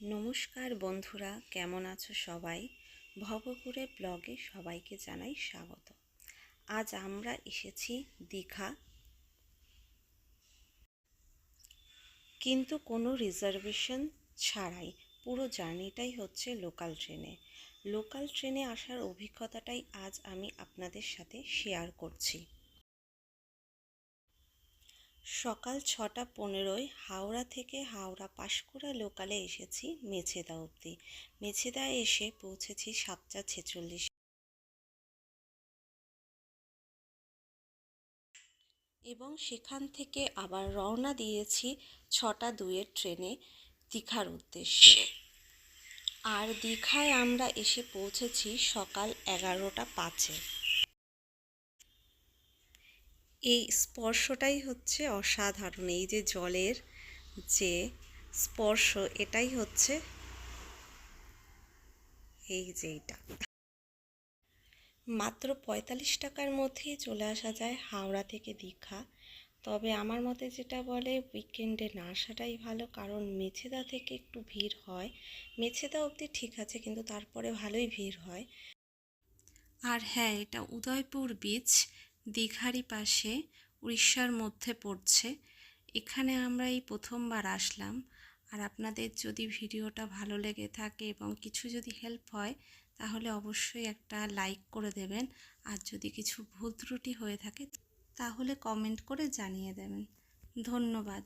নমস্কার বন্ধুরা, কেমন আছো সবাই? ভবঘুরে ব্লগে সবাইকে জানাই স্বাগত। আজ আমরা এসেছি দীঘা, কিন্তু কোনো রিজার্ভেশন ছাড়াই। পুরো জার্নিটাই হচ্ছে লোকাল ট্রেনে আসার অভিজ্ঞতাটাই আজ আমি আপনাদের সাথে শেয়ার করছি। সকাল 6:15 হাওড়া থেকে পাঁশকুড়া লোকালে এসেছি মেছেদা অবধি। মেছেদায় এসে পৌঁছেছি 7:46 এবং সেখান থেকে আবার রওনা দিয়েছি 6:02 ট্রেনে দীঘার উদ্দেশ্যে। আর দীঘায় আমরা এসে পৌঁছেছি সকাল 11:05। এই স্পর্শটাই হচ্ছে অসাধারণ। এই যে জলের যে স্পর্শ, এটাই হচ্ছে এইটা মাত্র 45 টাকার মধ্যেই চলে আসা যায় হাওড়া থেকে দীঘা। তবে আমার মতে যেটা বলে, উইকেন্ডে না আসাটাই ভালো, কারণ মেছেদা থেকে একটু ভিড় হয়। মেছেদা অবধি ঠিক আছে, কিন্তু তারপরে ভালোই ভিড় হয়। আর হ্যাঁ, এটা উদয়পুর বিচ, দীঘারই পাশে, উড়িষ্যার মধ্যে পড়ছে। এখানে আমরা এই প্রথমবার আসলাম। আর আপনাদের যদি ভিডিওটা ভালো লেগে থাকে এবং কিছু যদি হেল্প হয়, তাহলে অবশ্যই একটা লাইক করে দেবেন। আর যদি কিছু ভুল ত্রুটি হয়ে থাকে তাহলে কমেন্ট করে জানিয়ে দেবেন। ধন্যবাদ।